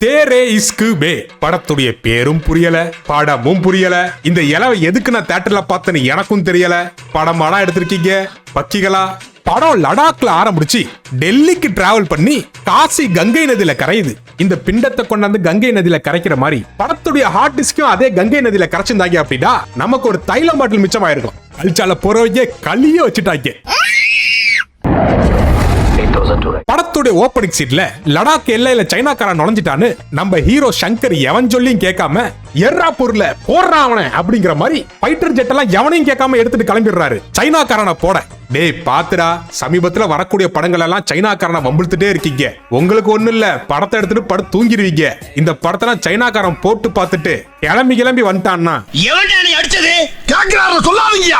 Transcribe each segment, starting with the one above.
தேரே இஸ்கு பே படத்துடைய பேரும் புரியல, படமும் புரியல. இந்த இலவை எதுக்கு நான் தியேட்டர்ல பார்த்தேன்னு எனக்கும் தெரியல. படமாடா எடுத்திருக்கீங்க பக்கிகளா? படம் லடாக்ல ஆரம்பிச்சு டெல்லிக்கு டிராவல் பண்ணி காசி கங்கை நதியில கரையுது. இந்த பிண்டத்தை கொண்டாந்து கங்கை நதியில கரைக்கிற மாதிரி படத்துடைய ஹார்ட் டிஸ்கும் அதே கங்கை நதியில கரைச்சிருந்தாங்க அப்படின்னா நமக்கு ஒரு தைலம் பாட்டில் மிச்சமாயிருக்கும். கல்ச்சால போறவங்க களிய வச்சுட்டாங்க. படத்துடைய ஓப்பனிங் சீட்ல லடாக் எல்லையில சைனாக்காரன் நுழைஞ்சிட்டான்னு நம்ம ஹீரோ சங்கர் எவன் சொல்லியும் கேட்காம எர்ரா பொருள போடுறான் அவன அப்படிங்கிற மாதிரி ஃபைட்டர் ஜெட் எல்லாம் எவனையும் கேட்காம எடுத்துட்டு கிளம்பிடுறாரு சைனாக்காரனை போட. டேய் பாத்துடா, சமீபத்துல வரக்கூடிய படங்கள் எல்லாம் சைனாக்காரனை வம்பிழுத்துட்டே இருக்கீங்க. உங்களுக்கு ஒண்ணு இல்ல, படத்தை எடுத்துட்டு படம் தூங்கிடுவீங்க. இந்த படத்தை சைனாக்காரன் போட்டு பார்த்துட்டு கிளம்பி வந்துட்டான்னா அடிச்சது சொல்லாதீங்க.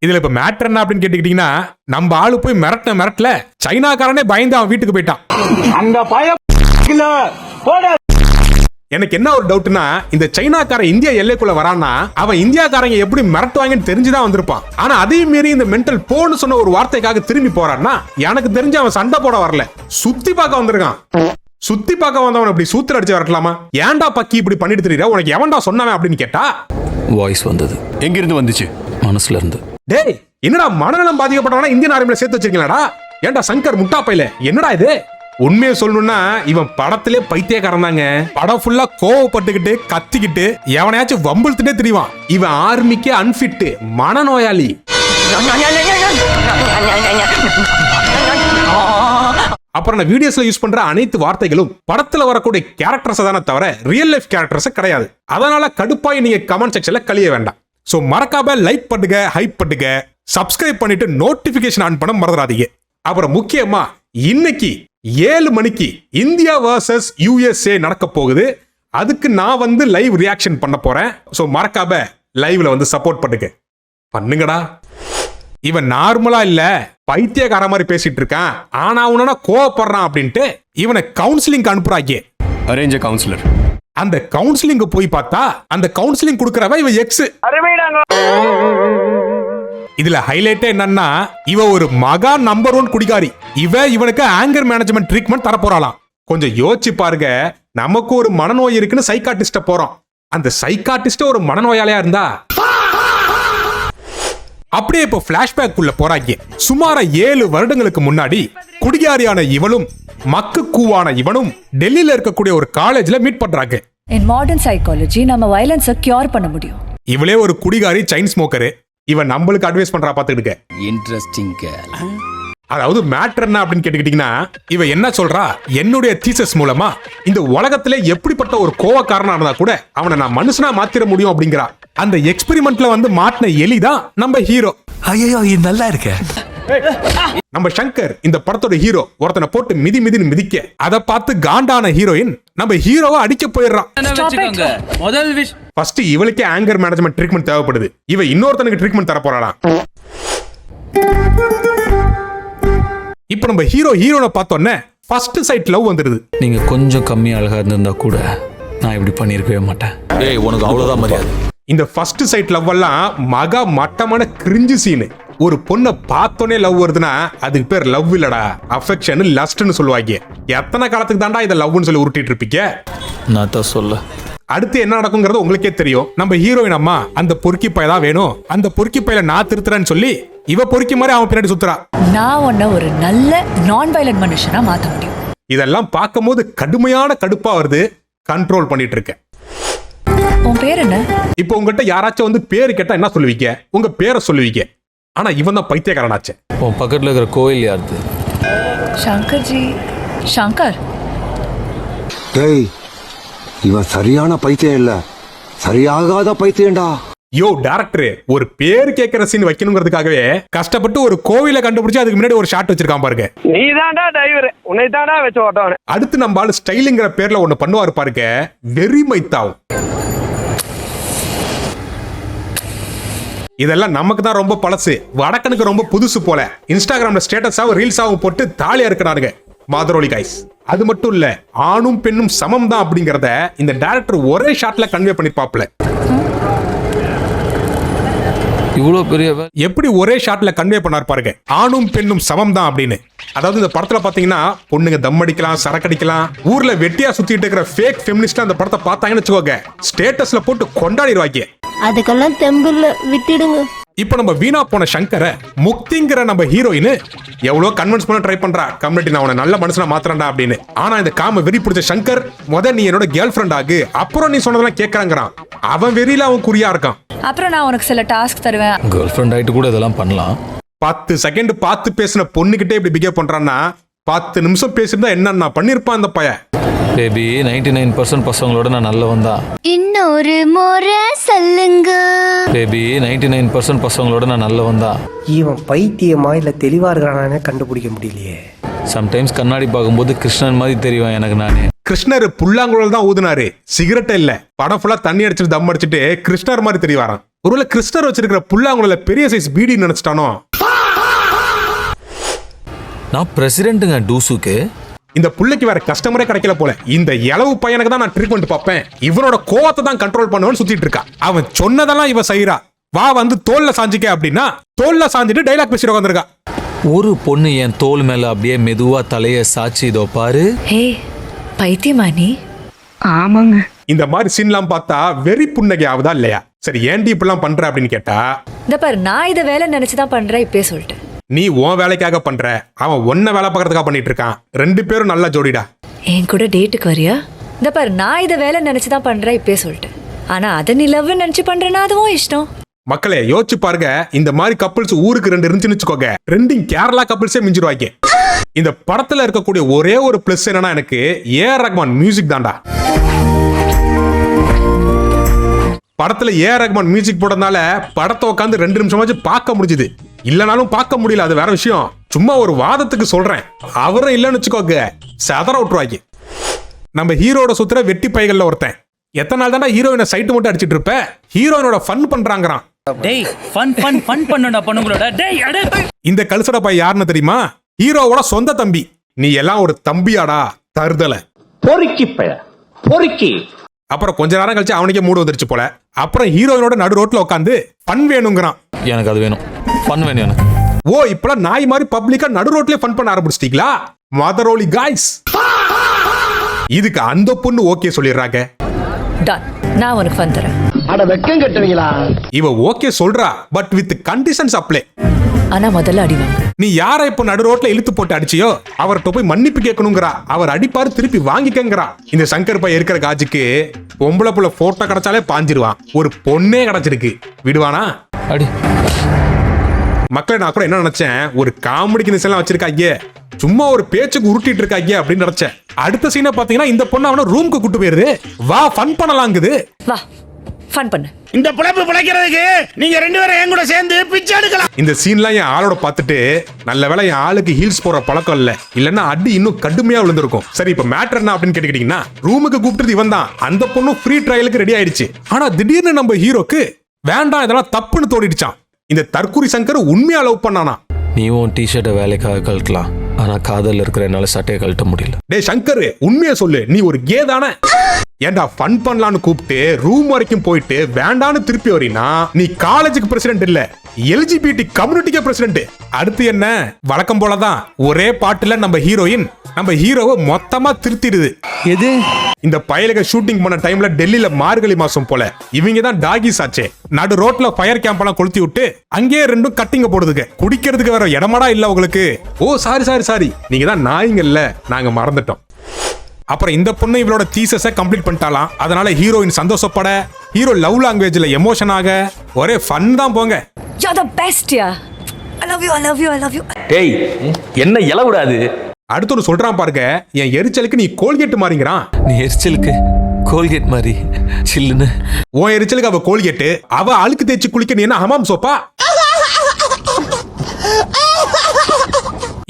இதுல இப்ப மேட்டர் என்ன அப்படின்னு கேட்டுக்கிட்டீங்கன்னா, நம்ம ஆளு போய் மிரட்டல சைனாக்காரனே பயந்து அவன் வீட்டுக்கு போயிட்டான். எனக்கு என்ன ஒரு டவுட்னா, இந்த சைனாக்காரன் இந்தியா எல்லைக்குள்ள வரான்னா அவன் இந்தியாக்காரங்க எப்படி மிரட்டுவாங்கன்னு தெரிஞ்சுதான் வந்திருப்பான். ஆனா அதே மீறி இந்த மென்டல் போன்னு சொன்ன ஒரு வார்த்தைக்காக திரும்பி போறான்னா எனக்கு தெரிஞ்சு அவன் சண்டை போட வரல, சுத்தி பார்க்க வந்திருக்கான். சுத்தி பார்க்க வந்தவன் இப்படி சூத்திர அடிச்சு வரலாமா? ஏன்டா பக்கி இப்படி பண்ணிட்டு தெரியல, உனக்கு எவன்டா சொன்னவன் அப்படின்னு கேட்டா வாய்ஸ் வந்தது. எங்க இருந்து வந்துச்சு? மனசுல இருந்து. டேய் என்னடா மனநலம் பாதிக்கப்பட்டவனா இந்தியன் ஆர்மில சேர்த்து வச்சிருக்கீங்களாடா? ஏன்டா சங்கர் முட்டா பையில, என்னடா இது? உண்மையை சொல்லணும்னா இவன் படத்திலே பைத்தியக்காரன் தாங்க. படம் ஃபுல்லா கோவப்பட்டுக்கிட்டு கத்திக்கிட்டு எவனையாச்சும் வம்பிழுத்துட்டே தெரியுவான். இவன் ஆர்மிக்கே அன்பிட், மனநோயாளி. அப்புறம் நான் வீடியோஸ்ல யூஸ் பண்ற அனைத்து வார்த்தைகளும் படத்துல வரக்கூடிய கேரக்டர்ஸ் தானே தவிர ரியல் லைஃப் கேரக்டர்ஸ் கிடையாது. அதனால கடுப்பாய் நீங்க கமெண்ட் செக்ஷன்ல கழிய வேண்டாம். சோ மறக்காம லைக் பண்ணுங்க, ஹைப் பண்ணுங்க, சப்ஸ்கிரைப் பண்ணிட்டு நோட்டிபிகேஷன் ஆன் பண்ண மறந்துடாதீங்க. அப்புறம் முக்கியமா இன்னைக்கு 7 மணிக்கு இந்தியா வர்சஸ் USA நடக்க போகுது. அதுக்கு நான் வந்து லைவ் ரியாக்ஷன் பண்ண போறேன். சோ மறக்காம லைவ்ல வந்து சப்போர்ட் பண்ணுங்கடா. இவன் நார்மலா இல்ல, பைத்தியக்கார மாதிரி பேசிட்டு இருக்கான். ஆனா அவனா கோவப்படுறான் அப்படின்ட்டு இவனை கவுன்சிலிங் அனுப்புறாங்க. Arrange councillor. அந்த கவுன்சிலிங் போய் பார்த்தா அந்த கவுன்சிலிங் கொடுக்கறவ இவ எக்ஸ். இதுல ஹைலைட் என்னன்னா, இவ ஒரு மகா நம்பர் 1 குடிகாரி. இவனுக்கு ஆங்கர் மேனேஜ்மெண்ட் ட்ரீட்மெண்ட் தர போறாளாம். கொஞ்சம் யோசிச்சு பாருங்க, நமக்கு ஒரு மனநோய் இருக்குன்னு சைக்காட்டிஸ்ட போறோம். அந்த சைக்காட்டிஸ்ட் ஒரு மனநோயாளியா இருந்தா அப்படியே இப்போ பிளாஷ்பேக் உள்ள போறாங்க. சுமார 7 வருடங்களுக்கு முன்னாடி குடிகாரியான இவளும் மக்கு கூவான இவனும் டெல்லியில இருக்கக்கூடிய ஒரு காலேஜ்ல மீட் பண்றாங்க. In modern psychology நம்ம வயலன்ஸை கியூர் பண்ண முடியும். இவளே ஒரு குடிகாரி, செயின் ஸ்மோக்கரு. இவன் நம்மளுக்கு அட்வைஸ் பண்றா பாத்துக்கிட்டு. இன்ட்ரெஸ்டிங். அதாவது மேட்டர் என்ன அப்படின்னு கேட்டுக்கிட்டீங்கன்னா, இவ என்ன சொல்றா, என்னுடைய தீசஸ் மூலமா இந்த உலகத்திலே எப்படிப்பட்ட ஒரு கோவக்காரனா இருந்தா கூட அவனை நான் மனுஷனா மாத்திர முடியும் அப்படிங்கிறா. அந்த எக்ஸ்பெரிமெண்ட்ல வந்து மாட்டின எலிதான் நம்ம ஹீரோ. ஐயோ இது நல்லா இருக்கு. நம்ம சங்கர் இந்த படத்தோட ஹீரோ ஒருத்தனை போட்டு மிதின்னு மிதிக்க அதை பார்த்து காண்டான ஹீரோயின் நம்ம ஹீரோவை அடிக்க போயிடுறான். ஃபர்ஸ்ட் இவளுக்கே ஆங்கர் மேனேஜ்மெண்ட் ட்ரீட்மெண்ட் தேவைப்படுது. இவ இன்னொருத்தனுக்கு ட்ரீட்மெண்ட் தர போறாளாம். இப்ப நம்ம ஹீரோனை பார்த்தோன்னே ஃபர்ஸ்ட் சைட் லவ் வந்துருது. நீங்க கொஞ்சம் கம்மி அழகா இருந்திருந்தா கூட நான் இப்படி பண்ணிருக்கவே மாட்டேன். ஏய் உனக்கு அவ்வளவுதான் மரியாதை. இந்த ஃபர்ஸ்ட் சைட் லவ் எல்லாம் மகா மட்டமான கிரிஞ்சு சீனு. ஒரு பொண்ணை பார்த்தோன்னே லவ் வருதுன்னா அதுக்கு பேர் லவ் இல்லடா, அஃபெக்ஷன், லஸ்ட்னு சொல்லுவாங்க. எத்தனை காலத்துக்கு தாண்டா இதை லவ்னு சொல்லி உருட்டிட்டு இருப்பீங்க? நான் தான் சொல்ல. அடுத்து என்ன நடக்குங்கிறது உங்களுக்கே தெரியும். நம்ம ஹீரோயின் அம்மா அந்த பொறுக்கி பைய தான் வேணும், அந்த பொறுக்கி பையில நான் திருத்துறேன்னு சொல்லி இவ பொறுக்கி மாதிரி அவன் பின்னாடி சுத்துறா. நான் உன்னை ஒரு நல்ல நான் வயலன்ட் மனுஷனா மாத்த முடியும். இதெல்லாம் பார்க்கும்போது கடுமையான கடுப்பா வருது. கண்ட்ரோல் பண்ணிட்டு இருக்கேன். உன் பேர் என்ன? இப்போ உங்ககிட்ட யாராச்சும் வந்து பேரு கேட்டா என்ன சொல்லுவீங்க? உங்க பேரை சொல்லுவீங்க. ஆனா இவன் தான் பைத்தியக்காரனாச்சே. உன் பக்கத்துல இருக்கிற கோயில் யாருது? சங்கர்ஜி. சங்கர். டேய் இவன் சரியான பைத்தியம் இல்ல, சரியாகாத பைத்தியம்டா. யோ டைரக்டர், ஒரு பேர் கேட்கிற சீன் வைக்கணுங்கிறதுக்காகவே கஷ்டப்பட்டு ஒரு கோவிலை கண்டுபிடிச்சு அதுக்கு முன்னாடி ஒரு ஷாட் வச்சிருக்கான் பாருங்க. நீ தான்டா டிரைவர், உன்னை தான்டா வச்சு ஓட்டவனே. அடுத்து நம்ம ஆளு ஸ்டைலிங்கிற பேர்ல ஒண்ணு பண்ணுவாரு பாருங்க, வெறி மைத்தாவும். இதெல்லாம் நமக்கு தான் ரொம்ப பழசு, வடக்கனுக்கு ரொம்ப புதுசு போல. இன்ஸ்டாகிராம்ல ஸ்டேட்டஸாவும் ரீல்ஸாவும் போட்டு தாலியா இருக்கிறானுங்க மாதரோலி கைஸ். அது மட்டும் இல்ல, ஆணும் பெண்ணும் சமம் தான் அப்படிங்கறத இந்த டைரக்டர் ஒரே ஷாட்ல கன்வே பண்ணிருப்பாப்ல. இவ்வளோ பெரிய எப்படி ஒரே ஷாட்ல கன்வே பண்ணார் பாருங்க, ஆணும் பெண்ணும் சமம் தான் அப்படின்னு. அதாவது இந்த படத்துல பாத்தீங்கன்னா பொண்ணுங்க தம் அடிக்கலாம், சரக்கடிக்கலாம், ஊர்ல வெட்டியா சுத்திட்டு இருக்கிற ஃபேக் ஃபெமினிஸ்ட் அந்த படத்தை பார்த்தாங்கன்னு வச்சுக்கோங்க, ஸ்டேட்டஸ்ல போட்டு கொண்டாடிடுவாங்க. அதுக்கெல்லாம் தெம்பில்ல, விட்டுடுங்க. இப்ப நம்ம வீணா போன சங்கரை முக்திங்கிற நம்ம ஹீரோயின் எவ்வளவு கன்வின்ஸ் பண்ண ட்ரை பண்றா, கம்யூனிட்டி நான் அவனை நல்ல மனுஷனா மாத்திரண்டா அப்படின்னு. ஆனா இந்த காம வெறி பிடிச்ச சங்கர் நீ என்னோட கேர்ள் ஃப்ரெண்ட் ஆகு, அப்புறம் நீ சொன்னதெல்லாம் கேட்கறாங்கிறான். அவன் வெறியில அவன் குறியா இருக்கான். அப்புறம் நான் உனக்கு சில டாஸ்க் தருவேன். கேர்ள் ஃப்ரெண்ட் ஆயிட்டு கூட இதெல்லாம் பண்ணலாம். 10 செகண்ட் பார்த்து பேசின பொண்ணுகிட்டே இப்படி பிஹேவ் பண்றான்னா 10 நிமிஷம் பேசிருந்தா என்ன பண்ணிருப்பான் அந்த பையன். பேபி 99% பசங்களோட நான் நல்லவன் தான். இன்னொரு முறை சொல்லுங்க. பேபி 99% பசங்களோட நான் நல்லவன் தான். இவன் பைத்தியமா இல்ல தெளிவா இருக்கிறானே கண்டுபிடிக்க முடியலையே. சம்டைம்ஸ் கண்ணாடி பார்க்கும்போது கிருஷ்ணன் மாதிரி தெரியும் எனக்கு நானே. கிருஷ்ணர் புல்லாங்குழல் தான் ஊதுனாரு, சிகரெட் இல்ல. படம் ஃபுல்லா தண்ணி அடிச்சுட்டு தம் அடிச்சுட்டு கிருஷ்ணர் மாதிரி தெரியவாரான். ஒருவேளை கிருஷ்ணர் வச்சிருக்கிற புல்லாங்குழல பெரிய சைஸ் பீடி நினைச்சிட்டானோ. நான் பிரசிடென்ட்டுங்க டூசுக்கு. இந்த புள்ளைக்கு வேற கஸ்டமரே கிடைக்கல போல. இந்த இளவு பையனுக்கு தான் நான் ட்ரீட்மெண்ட் பார்ப்பேன், இவனோட கோவத்தை தான் கண்ட்ரோல் பண்ணுவேன்னு சுத்திட்டு இருக்கா. அவன் சொன்னதெல்லாம் இவ செய்யறா. வா வந்து தோல்ல சாஞ்சிக்க அப்படின்னா தோல்ல சாஞ்சிட்டு டைலாக் பேசிட்டு உட்காந்துருக்கா. ஒரு பொண்ணு என் தோல் மேல அப்படியே மெதுவா தலைய சாட்சி இதோ பாரு. ஹே பைத்தியமா நீ? ஆமாங்க. இந்த மாதிரி சீன்லாம் பார்த்தா வெறி புன்னகை ஆகுதா இல்லையா? சரி ஏன்டி இப்படிலாம் பண்ற அப்படின்னு கேட்டா, இந்த பாரு நான் இதை வேலை நினைச்சுதான் பண்றேன். இப்பயே சொல்லிட்டேன், நீ உன் வேலைக்காக பண்ற, அவன் ஒன்ன வேலை பார்க்கறதுக்காக பண்ணிட்டு இருக்கான். 2 பேரும் நல்ல ஜோடிடா. என் கூட டேட்டுக்கு வரியா? இந்த பாரு நான் இதை வேலை நினைச்சுதான் பண்றேன். இப்பயே சொல்லிட்டேன். ஆனா அதை நீ லவ் நினைச்சு பண்றேன்னா அதுவும் இஷ்டம். மக்களே யோசிச்சு பாருங்க, இந்த மாதிரி கப்பிள்ஸ் ஊருக்கு 2 இருந்துச்சுன்னு வச்சுக்கோங்க, ரெண்டும் கேரளா கப்பிள்ஸே மிஞ்சிருவாங்க. இந்த படத்துல இருக்கக்கூடிய ஒரே ஒரு பிளஸ் என்னன்னா எனக்கு ஏஆர் ரஹ்மான் மியூசிக் தான்டா. படத்துல ஏஆர் ரஹ்மான் மியூசிக் போட்டதுனால படத்தை உட்காந்து 2 நிமிஷமாச்சு பார்க்க முடிஞ்சுது. இல்லனாலும் பார்க்க முடியல, அது வேற விஷயம். சும்மா ஒரு வாதத்துக்கு சொல்றேன், அவரும் இல்லைன்னு வச்சுக்கோங்க சதற விட்டுருவாங்க. நம்ம ஹீரோட சுத்துற வெட்டி பைகள்ல ஒருத்தன் எத்தனை நாள் தானே ஹீரோயினை சைட்டு மட்டும் அடிச்சிட்டு இருப்ப, ஹீரோயினோட ஃபன் பண்றாங்கறான். டேய் ஃபன் பண்ணுடா பொண்ணுங்களோட. டேய் அட இந்த கல்சட பைய யாருன்னு தெரியுமா? ஹீரோவோட சொந்த தம்பி. நீ எல்லாம் ஒரு தம்பியாடா தருதல பொறுக்கி பைய பொறுக்கி. அப்புறம் கொஞ்ச நேரம் கழிச்சு அவனுக்கே மூடு வந்துருச்சு போல. அப்புறம் ஹீரோயினோட நடு ரோட்ல உட்காந்து ஃபன் வேணுங்கிறான். எனக்கு அது வேணும், ஃபன் வேணும் எனக்கு. ஓ இப்பலாம் நாய் மாதிரி பப்ளிக்கா நடு ரோட்லயே ஃபன் பண்ண ஆரம்பிச்சிட்டீங்களா? மதரோலி காய்ஸ். இதுக்கு அந்த பொண்ணு ஓகே சொல்லிடுறாங்க. டன், நான் உனக்கு ஃபன் தரேன். அட வெக்கம் கட்டுவீங்களா? இவ ஓகே சொல்றா, பட் வித் கண்டிஷன்ஸ் அப்ளை. ஆனா முதல்ல அடிவாங்க. நீ யாரை இப்ப நடு ரோட்ல இழுத்து போட்டு அடிச்சியோ அவர்கிட்ட போய் மன்னிப்பு கேட்கணுங்கிறா. அவர் அடிப்பாரு, திருப்பி வாங்கிக்கங்கிறா. இந்த சங்கர் பைய இருக்கிற காஜுக்கு பொம்பளை புள்ள போட்டோ கிடைச்சாலே பாஞ்சிருவான். ஒரு பொண்ணே கிடைச்சிருக்கு, விடுவானா? அடி மக்களை நான் கூட என்ன நினைச்சேன், ஒரு காமெடிக்கு இந்த எல்லாம் வச்சிருக்காங்க, சும்மா ஒரு பேச்சுக்கு உருட்டிட்டு இருக்காங்க அப்படின்னு நினைச்சேன். அடுத்த சீனை பாத்தீங்கன்னா இந்த பொண்ணு அவன ரூமுக்கு கூட்டு போயிருது. வா ஃபன் பண்ணலாங்குது. வா ஃபன் பண்ணு. இந்த பிழைப்பு பிழைக்கிறதுக்கு நீங்க 2 பேரும் என் கூட சேர்ந்து பிச்சை எடுக்கலாம். இந்த சீன்லாம் என் ஆளோட பார்த்துட்டு நல்ல வேளை என் ஆளுக்கு ஹீல்ஸ் போற பழக்கம் இல்ல, இல்லன்னா அடி இன்னும் கடுமையா விழுந்திருக்கும். சரி இப்ப மேட்டர் என்ன அப்படின்னு கேட்டுக்கிட்டீங்கன்னா, ரூமுக்கு கூப்பிட்டு இவன் தான். அந்த பொண்ணு ஃப்ரீ ட்ரையலுக்கு ரெடி ஆயிடுச்சு. ஆனா திடீர்னு நம்ம ஹீரோக்கு வேண்டாம் இதெல்லாம் தப்புன்னு தோடிடுச்சான். இந்த தற்குறி சங்கர் உண்மையா லவ் பண்ணானா? நீ உன் டிஷர்ட்டை வேலைக்காக கழட்டலாம், ஆனா காதல் இருக்கிற என்னால சட்டையை கழட்ட முடியல. டே சங்கர் உண்மையா சொல்லு, நீ ஒரு கே தானே? ஏண்டா ஃபன் பண்ணலான்னு கூப்பிட்டு ரூம் வரைக்கும் போயிட்டு வேண்டான்னு திருப்பி வரீனா நீ காலேஜுக்கு பிரசிடென்ட் இல்ல, எல்ஜிபிடி கம்யூனிட்டிக்கே பிரசிடென்ட். அடுத்து என்ன, வழக்கம் போலதான் ஒரே பாட்டுல நம்ம ஹீரோயின் நம்ம ஹீரோவை மொத்தமா திருத்திடுது. எது? இந்த பயலுக ஷூட்டிங் பண்ண டைம்ல டெல்லியில மார்கழி மாசம் போல இவங்க தான் டாகிஸ் ஆச்சே. நடு ரோட்ல ஃபயர் கேம்ப் எல்லாம் கொளுத்தி விட்டு அங்கேயே 2 கட்டிங்க போடுதுங்க. குடிக்கிறதுக்கு வேற இடமாடா இல்ல உங்களுக்கு. ஓ சாரி நீங்க தான் நாய்ங்க இல்ல, நாங்க மறந்துட்டோம். அப்புறம் இந்த பொண்ணு இவளோட தீசஸை கம்ப்ளீட் பண்ணிட்டாலாம். அதனால ஹீரோயின் சந்தோஷப்பட, ஹீரோ லவ் லாங்குவேஜ்ல எமோஷன் ஆக, ஒரே ஃபன் தான் போங்க. You're the best, yeah. I love you. டேய் என்ன இல விடாது. அடுத்து ஒரு சொல்றான் பாருங்க, என் எரிச்சலுக்கு நீ கோல்கேட் மாறிங்கிறான். நீ எரிச்சலுக்கு கோல்கேட் மாதிரி சில்லுன்னு. உன் எரிச்சலுக்கு அவ கோல்கேட், அவ அழுக்கு தேய்ச்சி குளிக்க நீ என்ன ஹமாம் சோப்பா?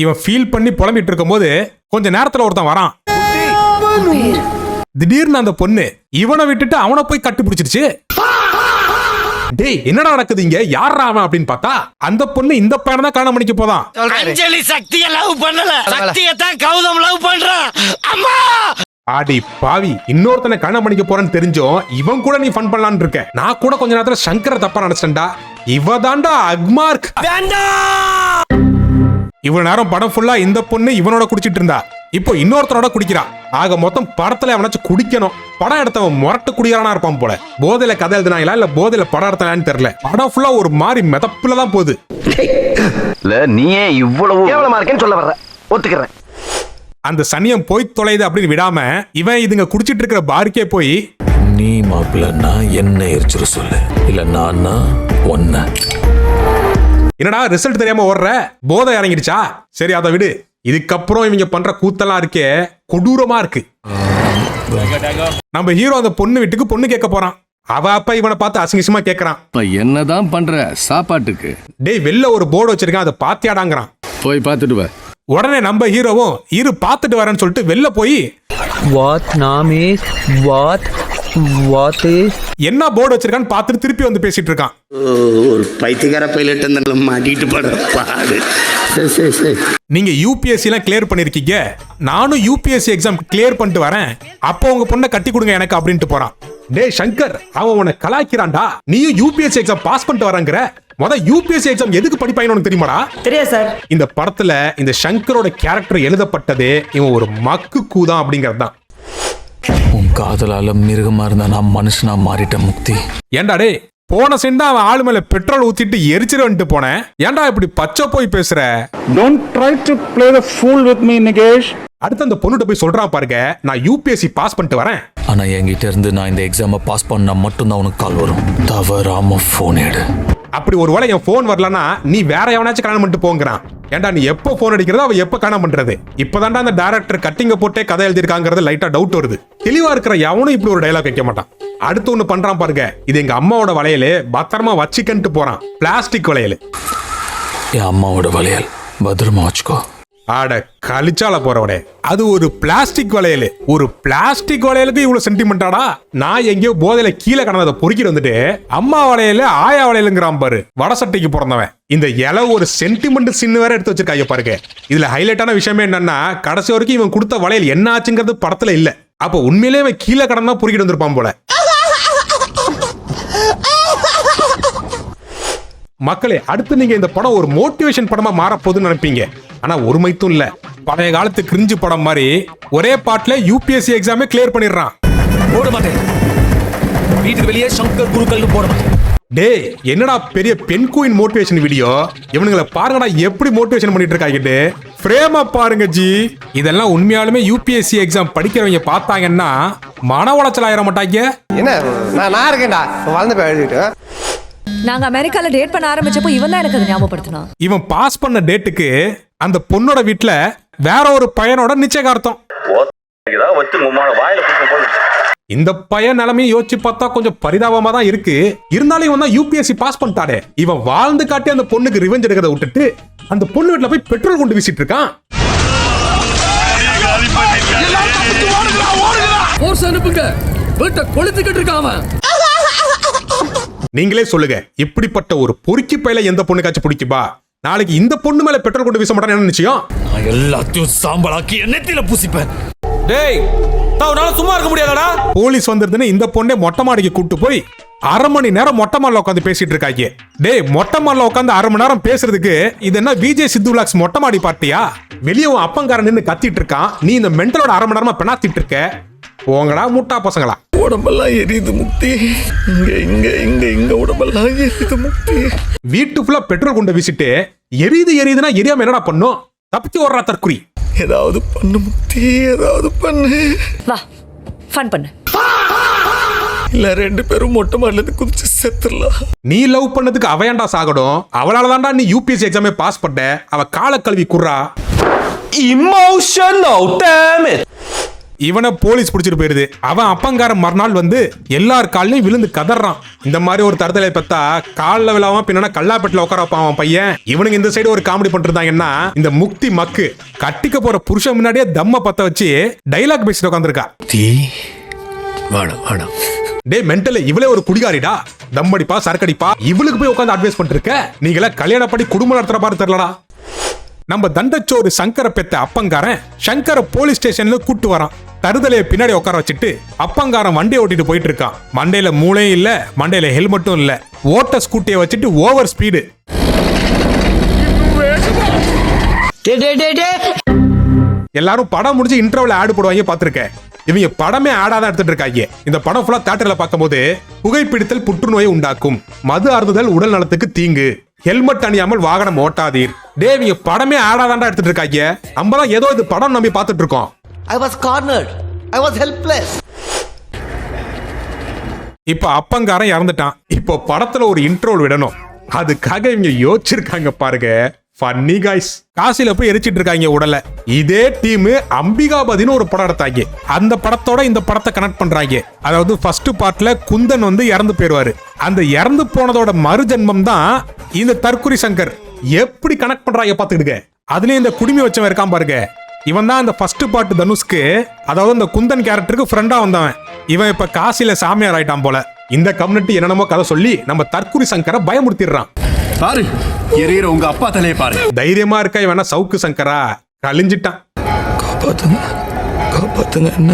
இவன் ஃபீல் பண்ணி புலம்பிட்டு இருக்கும் போது கொஞ்ச நேரத்துல ஒருத்தன் வரான். திடீர்னு அந்த பொண்ணு இவனை விட்டுட்டு அவனை போய் கட்டி பிடிச்சிருச்சு. டேய் என்னடா நடக்குது இங்க, யாரா அவன் அப்படின்னு பார்த்தா அந்த பொண்ணு இந்த பையனை தான் கல்யாணம் பண்ணிக்க போதான். அஞ்சலி சக்திய லவ் பண்ணல, சக்திய தான் கௌதம் லவ் பண்றான். அம்மா ஆடி பாவி, இன்னொருத்தனை கல்யாணம் பண்ணிக்க போறேன்னு தெரிஞ்சோம் இவன் கூட நீ ஃபன் பண்ணலான்னு இருக்க. நான் கூட கொஞ்ச நேரத்துல சங்கரை தப்பா நினைச்சேன்டா. இவ தாண்டா அக்மார்க். இவ்வளவு நேரம் படம் ஃபுல்லா இந்த பொண்ணு இவனோட குடிச்சிட்டு இருந்தா, இப்போ இன்னொருத்தரோட குடிக்கிறா. ஆக மொத்தம் படத்துல அவனாச்சும் குடிக்கணும். படம் எடுத்தவன் முரட்டு குடியாரனா இருப்பான் போல. போதையில கதை எழுதினாங்களா இல்ல போதையில படம் எடுத்தாங்கன்னு தெரியல. படம் ஃபுல்லா ஒரு மாதிரி மெதப்புல தான் போகுது. நீயே இவ்வளவு கேவலமா இருக்கேன்னு சொல்ல வர்ற, ஒத்துக்கிறேன். அந்த சனியம் போய் தொலைது அப்படின்னு விடாம இவன் இதுங்க குடிச்சிட்டு இருக்கிற பாருக்கே போய், நீ மாப்பிள்ளன்னா என்ன எரிச்சிட சொல்லு, இல்ல நான் ஒன்ன. என்னடா ரிசல்ட் தெரியாம ஓடுற, போதை இறங்கிடுச்சா? சரி அதை விடு. இதுக்கப்புறம் இவங்க பண்ற கூத்தெல்லாம் இருக்கே கொடூரமா இருக்கு. நம்ம ஹீரோ அந்த பொண்ணு வீட்டுக்கு பொண்ணு கேட்க போறான். அவ அப்பா இவனை பார்த்து அசிங்கமா கேட்கறான், என்னதான் பண்ற சாப்பாட்டுக்கு? டேய் வெளில ஒரு போர்டு வச்சிருக்கான், அதை பாத்தியாடாங்கிறான். போய் பார்த்துட்டு வா. உடனே நம்ம ஹீரோவும் இரு பார்த்துட்டு வரேன்னு சொல்லிட்டு வெளில போய் என்ன போர்டு வச்சிருக்கான்னு பார்த்துட்டு திருப்பி வந்து பேசிட்டு இருக்கான். ஒரு பைத்தியக்கார பைலட் மாட்டிட்டு படுற பாடு. நீங்க யூபிஎஸ்சி எல்லாம் கிளியர் பண்ணிருக்கீங்க, நானும் யூபிஎஸ்சி எக்ஸாம் கிளியர் பண்ணிட்டு வரேன், அப்போ உங்க பொண்ணை கட்டி கொடுங்க எனக்கு அப்படின்ட்டு போறான். டேய் சங்கர், அவன் உன்னை கலாய்க்கிறான்டா. நீயும் யூபிஎஸ்சி எக்ஸாம் பாஸ் பண்ணிட்டு வரங்கிற. யூபிஎஸ்சி எக்ஸாம் எதுக்கு படிப்பாயின்னு தெரியுமாடா? தெரியாது சார். இந்த படத்துல இந்த சங்கரோட கேரக்டர் எழுதப்பட்டதே இவன் ஒரு மக்கு கூதான் அப்படிங்கிறது தான். உன் காதலால மிருகமா இருந்தா நான் மனுஷனா மாறிட்டேன் முக்தி. ஏண்டா டே, போன செண்டா அவன் ஆளு மேல பெட்ரோல் ஊத்திட்டு எரிச்சிட்டு போனேன். ஏண்டா இப்படி பச்சை போய் பேசுற? Don't try to play the fool with me, Nigesh. அடுத்து அந்த பொண்ணுகிட்ட போய் சொல்றான் பாருங்க, நான் யூபிஎஸ்சி பாஸ் பண்ணிட்டு வரேன். ஆனா என்கிட்ட இருந்து நான் இந்த எக்ஸாமை பாஸ் பண்ணா மட்டும்தான் உனக்கு கால் வரும். தவறாம போன் எடு. அப்படி ஒருவேளை என் போன் வரலன்னா நீ வேற எவனாச்சும் கல்யாணம் பண்ணிட்டு போங்கிறான். ஏன்டா நீ எப்போ போன் அடிக்கிறதோ அவ எப்ப கல்யாணம் பண்றது? இப்பதான்டா அந்த டைரக்டர் கட்டிங்க போட்டே கதை எழுதிருக்காங்கிறது லைட்டா டவுட் வருது. தெளிவா இருக்கிற எவனும் இப்படி ஒரு டயலாக் வைக்க மாட்டான். அடுத்து ஒண்ணு பண்றான் பாருங்க, இது எங்க அம்மாவோட வளையல், பத்திரமா வச்சுக்கன்ட்டு போறான். பிளாஸ்டிக் வளையல். என் அம்மாவோட வளையல் பத்திரமா வச்சுக்கோ. ஆட கழிச்சால போறவனே, அது ஒரு பிளாஸ்டிக் வளையல். ஒரு பிளாஸ்டிக் வளையலுக்கு இவ்வளவு சென்டிமெண்டாடா? நான் எங்கேயோ போதையில கீழே கடந்ததை பொறுக்கிட்டு வந்துட்டு அம்மா வளையல ஆயா வளையலுங்கிறான் பாரு, வடசட்டைக்கு பிறந்தவன். இந்த இலை ஒரு சென்டிமெண்ட் சின்ன வேற எடுத்து வச்சிருக்காங்க பாருங்க. இதுல ஹைலைட்டான விஷயமே என்னன்னா, கடைசி வரைக்கும் இவன் கொடுத்த வளையல் என்ன ஆச்சுங்கிறது படத்துல இல்ல. அப்ப உண்மையிலே இவன் கீழே கடந்தா பொறுக்கிட்டு வந்திருப்பான் போல. மக்களே, அடுத்து நீங்க இந்த படம் ஒரு மோட்டிவேஷன் படமா மாறப்போகுதுன்னு நினைப்பீங்க. ஆனா ஒரு மைத்தும் இல்ல. பழைய காலத்து கிரிஞ்சு படம் மாதிரி ஒரே பாட்டுல யூபிஎஸ்சி எக்ஸாமே கிளியர் பண்ணிடுறான். போட மாட்டேன், வீட்டுக்கு வெளியே சங்கர் குருக்கள்னு போட மாட்டேன். டேய் என்னடா பெரிய பெண் குயின் மோட்டிவேஷன் வீடியோ, இவனுங்களை பாருங்கடா எப்படி மோட்டிவேஷன் பண்ணிட்டு இருக்காங்க. ஃப்ரேமா பாருங்க ஜி. இதெல்லாம் உண்மையாலுமே யூபிஎஸ்சி எக்ஸாம் படிக்கிறவங்க பார்த்தாங்கன்னா மன உளைச்சல் ஆயிர மாட்டாங்க. என்ன நான் இருக்கேன்டா வளர்ந்து போய் எழுதிட்டு. நாங்க அமெரிக்கால டேட் பண்ண ஆரம்பிச்சப்போ இவன் தான் எனக்கு அதை ஞாபகப்படுத்தினான். இவன் பாஸ் பண்ண டேட்டுக்கு அந்த பொண்ணோட வீட்டுல வேற ஒரு பையனோட நிச்சயதார்த்தம். இந்த பையன் நிலைமையை யோசிச்சு பார்த்தா கொஞ்சம் பரிதாபமா தான் இருக்கு. இருந்தாலும் இவன் தான் யூபிஎஸ்சி பாஸ் பண்ணிட்டாடே. இவன் வாழ்ந்து காட்டி அந்த பொண்ணுக்கு ரிவெஞ்ச் எடுக்கிறத விட்டுட்டு அந்த பொண்ணு வீட்டுல போய் பெட்ரோல் கொண்டு வீசிட்டு இருக்கான். நீங்களே சொல்லுங்க, இப்படிப்பட்ட ஒரு பொறுக்கி பையில எந்த பொண்ணுக்காச்சும் பிடிக்குமா? நாளைக்கு இந்த பொண்ணு மேல பெட்ரோல் கொண்டு வீச மாட்டான்னு என்ன நிச்சயம்? நான் எல்லாத்தையும் சாம்பலாக்கி எண்ணெயில பூசிப்பேன். டேய், நான் சும்மா இருக்க முடியாதடா. போலீஸ் வந்திருந்தேன்னு இந்த பொண்ணை மொட்டை மாடிக்கு கூட்டு போய் அரை மணி நேரம் மொட்டை மாடல உட்காந்து பேசிட்டு இருக்காங்க. டேய், மொட்டை மாடல உட்காந்து அரை மணி நேரம் பேசுறதுக்கு இது என்ன விஜய் சித்து விலாக்ஸ் மொட்டை மாடி பார்ட்டியா? வெளியே உன் அப்பங்காரன் நின்று கத்திட்டு இருக்கான், நீ இந்த மென்டலோட அரை மணி நேரமா பெணாத்திட்டு இருக்க. போங்கடா முட்டா பசங்களா. உடம்பெல்லாம் எரியுது முக்தி, இங்க இங்க இங்க இங்க உடம்பெல்லாம் எரியுது முக்தி. வீட்டு ஃபுல்லா பெட்ரோல் கொண்டு வீசிட்டு எரியுதுன்னா எரியாம என்னடா பண்ணும்? தப்பிச்சு ஓடுறா தற்குறி. ஏதாவது பண்ணு முக்தி, ஏதாவது பண்ணு. வா ஃபன் பண்ணு. இல்ல ரெண்டு பேரும் மொட்டை மாடல இருந்து குதிச்சு செத்துறலாம். நீ லவ் பண்ணதுக்கு அவயாண்டா சாகடும். அவளால தான்டா நீ யூபிஎஸ்சி எக்ஸாமே பாஸ் பண்ண. அவ கால கல்வி குர்றா. Emotional, damn it. இவனை போலீஸ் பிடிச்சிட்டு போயிருது. அவன் அப்பங்காரன் மறுநாள் வந்து எல்லார் காலையும் விழுந்து கதறான். இந்த மாதிரி ஒரு தரத்துல பார்த்தா காலில் விழாம பின்னா கல்லாப்பட்டில உட்கார வைப்பான் அவன் பையன். இவனுக்கு இந்த சைடு ஒரு காமெடி பண்ணிருந்தாங்கன்னா, இந்த முக்தி மக்கு கட்டிக்க போற புருஷன் முன்னாடியே தம்ம பத்த வச்சு டைலாக் பேசிட்டு உட்காந்துருக்கா. டே மென்டல், இவளே ஒரு குடிகாரிடா. தம்மடிப்பா சரக்கடிப்பா, இவளுக்கு போய் உட்காந்து அட்வைஸ் பண்ணிருக்க. நீங்கள கல்யாணப்படி குடும்பம் நடத்துற மாதிரி தெரியலடா. நம்ம தண்டச்சோறு சங்கரை பெத்த அப்பங்காரன் சங்கரை போலீஸ் ஸ்டேஷன்ல கூட்டு வரான். தருதலைய பின்னாடி உட்கார வச்சுட்டு அப்பங்காரன் வண்டியை ஓட்டிட்டு போயிட்டு இருக்கான். மண்டையில மூளையும் இல்ல, மண்டையில ஹெல்மெட்டும் இல்ல. ஓட்ட ஸ்கூட்டியை வச்சுட்டு ஓவர் ஸ்பீடு. எல்லாரும் படம் முடிஞ்சு இன்டர்வல் ஆட் போடுவாங்க பாத்துருக்கேன். இவங்க படமே ஆடாதான் எடுத்துட்டு இருக்காங்க. இந்த படம் ஃபுல்லா தியேட்டர்ல பார்க்கும்போது புகைப்பிடித்தல் புற்றுநோயை உண்டாக்கும், மது அருந்துதல் உடல் நலத்துக்கு தீங்கு, ஹெல்மெட் அணியாமல் வாகனம் ஓட்டாதீர். டே இவங்க படமே ஆடாதான்டா எடுத்துட்டு இருக்காங்க. நம்ம தான் ஏதோ இது படம் நம்பி பார்த்துட்டு இருக்கோம். I was cornered. I was helpless. இப்ப அப்பங்காரன் இறந்துட்டான். இப்போ படத்துல ஒரு இன்ட்ரோல் விடணும். அதுக்காக இவங்க யோசிச்சிருக்காங்க பாருங்க. Funny guys. காசில போய் எரிச்சிட்டு இருக்காங்க உடல. இதே டீம் அம்பிகாபதினு ஒரு படம் எடுத்தாங்க. அந்த படத்தோட இந்த படத்தை கனெக்ட் பண்றாங்க. அதாவது ஃபர்ஸ்ட் பார்ட்ல குந்தன் வந்து இறந்து போயிருவாரு. அந்த இறந்து போனதோட மறுஜென்மம் தான் இந்த தற்குறி சங்கர். எப்படி கனெக்ட் பண்றாங்க பாத்துக்கிடுங்க. அதுலயும் இந்த குடுமி வச்சவன் இருக்கான் பாருங்க. இவன் தான் அந்த ஃபர்ஸ்ட் பார்ட் தனுஷ்க்கு, அதாவது அந்த குந்தன் கேரக்டருக்கு ஃப்ரெண்டா வந்தவன். இவன் இப்ப காசில சாமியார் ஆயிட்டான் போல. இந்த கம்யூனிட்டி என்னென்னமோ கதை சொல்லி நம்ம தற்குறி சங்கரை பயமுறுத்திடுறான். பாரு எரியற உங்க அப்பா தலையை பாரு. தைரியமா இருக்கா இவனா சவுக்கு சங்கரா? கழிஞ்சிட்டான். காப்பாத்துங்க, காப்பாத்துங்க என்ன.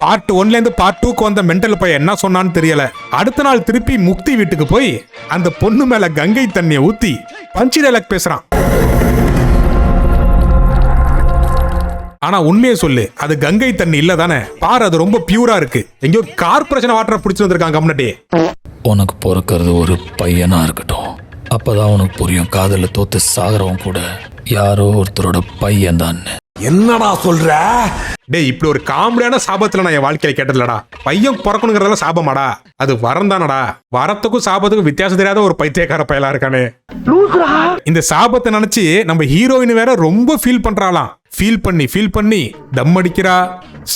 பார்ட் 1ல இருந்து பார்ட் 2க்கு வந்த மென்டல் போய் என்ன சொன்னான்னு தெரியல. அடுத்த நாள் திருப்பி முக்தி வீட்டுக்கு போய் அந்த பொண்ணு மேல கங்கை தண்ணியை ஊத்தி பஞ்சி டைலாக் பேசுறான். ஆனா உண்மையை சொல்லு, அது கங்கை தண்ணி இல்ல தானே? பாரு, அது ரொம்ப பியூரா இருக்கு. எங்கயோ கார்பரேஷன் வாட்டர் பிடிச்சு வந்திருக்காங்க கம்யூனிட்டி. உனக்கு பிறக்கிறது ஒரு பையனா இருக்கட்டும், அப்பதான் உனக்கு புரியும் காதல தோத்து சாகரவன் கூட யாரோ ஒருத்தரோட பையன் தான். என்னடா சொல்ற? டேய் இப்படி ஒரு காமெடியான சாபத்துல நான் என் வாழ்க்கையில கேட்டதுலடா. பையன் பிறக்கணுங்கிறதெல்லாம் சாபமாடா? அது வரம் தானடா. வரத்துக்கும் சாபத்துக்கும் வித்தியாசம் தெரியாத ஒரு பைத்தியக்கார பயலா இருக்கானே. இந்த சாபத்தை நினைச்சு நம்ம ஹீரோயின் வேற ரொம்ப ஃபீல் பண்றாளாம். ஃபீல் பண்ணி தம் அடிக்கிறா,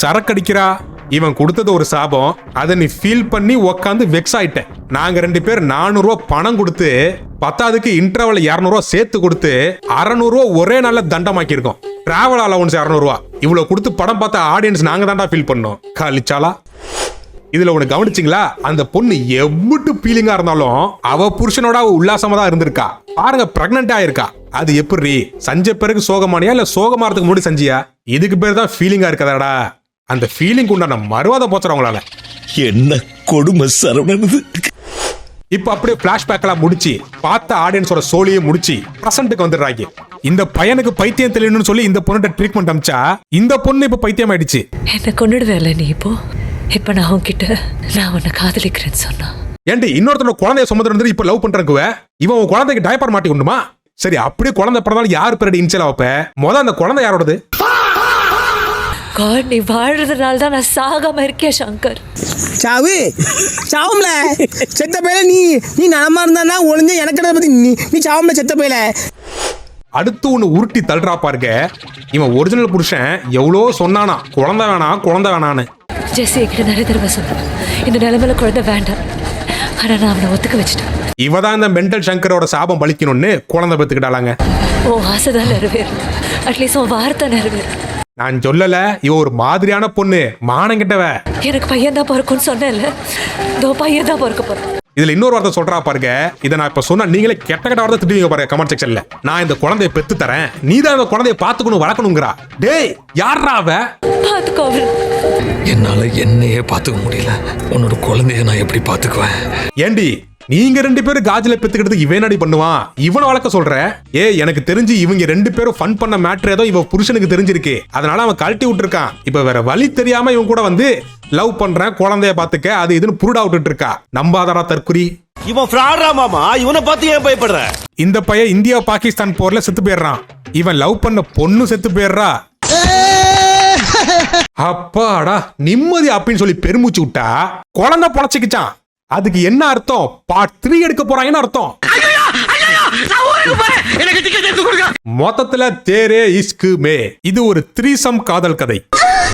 சரக்கடிக்கிறா. இவன் கொடுத்தது ஒரு சாபம், அதை நீ ஃபீல் பண்ணி உக்காந்து வெக்ஸ் ஆயிட்ட. நாங்க 2 பேர் 400 ரூபா பணம் கொடுத்து, பத்தாவதுக்கு இன்டர்வல் 200 ரூபா சேர்த்து கொடுத்து 600 ரூபா ஒரே நாள்ல தண்டமாக்கி இருக்கோம். டிராவல் அலவன்ஸ் 200 ரூபா. இவ்வளவு கொடுத்து படம் பார்த்த ஆடியன்ஸ் நாங்க தான்டா ஃபீல் பண்ணோம். கழிச்சாலா? இதுல உனக்கு கவனிச்சிங்களா? அந்த பொண்ணு எவ்வளவு ஃபீலிங்கா இருந்தாலும் அவ புருஷனோட அவ உல்லாசமா தான் இருந்திருக்கா. பாருங்க, பிரெக்னன்ட் ஆயிருக்கா. அது எப்படி சஞ்ச பிறகு சோகமானியா இல்ல சோகமாறதுக்கு முன்னாடி சஞ்சியா? இதுக்கு பேர் தான் ஃபீலிங்கா இருக்கதாடா. அந்த ஃபீலிங் உண்டான மறுவாத போச்சுறவங்களால. என்ன கொடுமை சரவணது. இப்ப அப்படியே பிளாஷ்பேக் எல்லாம் முடிச்சு பார்த்த ஆடியன்ஸோட சோழியை முடிச்சு பிரசன்ட்டுக்கு வந்துடுறாங்க. இந்த பையனுக்கு பைத்தியம் தெரியணும்னு சொல்லி இந்த பொண்ணு ட்ரீட்மெண்ட் அமிச்சா இந்த பொண்ணு இப்ப பைத்தியம் ஆயிடுச்சு. என்ன கொண்டுடுவேல நீ இப்ப நான் உன்கிட்ட நான் உன்னை காதலிக்கிறேன்னு சொன்னா. ஏண்டி இன்னொருத்தரோட குழந்தைய சுமந்து இப்ப லவ் பண்றக்குவ இவன் உன் குழந்தைக்கு டயப்பர் மாட்டி கொண்டுமா? சரி, அப்படியே குழந்தை பிறந்தாலும் யாரு பேரடி இன்சியல் வைப்ப? அந்த குழந்தை யாரோடது? நீ வாழ்றதுனால தான் நான் சாகாம இருக்கேன் சங்கர். சாவும்ல செத்த பையில நீ நலமா இருந்தா ஒளிஞ்ச எனக்கு பத்தி நீ சாவும்ல செத்த பையில. அடுத்து ஒண்ணு உருட்டி தள்ளுறா பாருங்க. இவன் ஒரிஜினல் புருஷன் எவ்வளோ சொன்னானா குழந்தை வேணான்னு. ஜெஸ்ஸி கிட்ட நிறைய தடவை சொன்னேன், இந்த நிலைமையில குழந்தை வேண்டாம். ஆனா நான் அவனை ஒத்துக்க வச்சுட்டேன். இவதான் இந்த மென்டல் சங்கரோட சாபம் பலிக்கணும்னு குழந்தை பெத்துக்கிட்டாளாங்க. ஓ ஆசைதான் நிறைவேறும், அட்லீஸ்ட் உன் வார்த்தை நிறைவேறும். நான் சொல்லல, இவ ஒரு மாதிரியான பொண்ணு, மானம் கிட்டவ. எனக்கு பையன் தான் பிறக்கும்னு சொன்னேன்ல, இதோ பையன் தான் பிறக்க போறேன். இதுல இன்னொரு வார்த்தை சொல்றா பாருங்க. இதை நான் இப்ப சொன்னா நீங்களே கெட்ட வார்த்தை திட்டுவீங்க பாருங்க கமெண்ட் செக்ஷன்ல. நான் இந்த குழந்தைய பெத்து தரேன், நீ தான் இந்த குழந்தைய பாத்துக்கணும் வளர்க்கணுங்கிறா. டேய் யாரா அவ? பாத்துக்கோ. என்னால என்னையே பாத்துக்க முடியல, உன்னோட குழந்தைய நான் எப்படி பாத்துக்குவேன்? ஏண்டி நீங்க 2 பேரும் காஜில பெத்துக்கிட்டு இவன் என்னடி பண்ணுவான்? இவனை வளர்க்க சொல்ற? எனக்கு தெரிஞ்சு இவங்க 2 பேரும் ஃபன் பண்ண மேட்டர் ஏதோ இவ புருஷனுக்கு தெரிஞ்சிருக்கு, அதனால அவன் கழட்டி விட்டுருக்கான். இப்ப வேற வழி தெரியாம இவன் கூட வந்து லவ் பண்றேன், குழந்தைய பாத்துக்க, அது இதுன்னு புருடா விட்டுட்டு இருக்கா. நம்பாதடா தற்குறி. இவன் ஃப்ராடா மாமா, இவனை பார்த்து ஏன் பயப்படுற? இந்த பையன் இந்தியா பாகிஸ்தான் போர்ல செத்து போயிடுறான். இவன் லவ் பண்ண பொண்ணு செத்து போயிடுறா. அப்பாடா நிம்மதி அப்படின்னு சொல்லி பெருமூச்சு விட்டா குழந்தை பொழைச்சிக்கிச்சான். அதுக்கு என்ன அர்த்தம்? பார்ட் 3 எடுக்க போறாங்கன்னு அர்த்தம். மொத்தத்துல தேரே இஸ்கு மே இது ஒரு 3 காதல் கதை.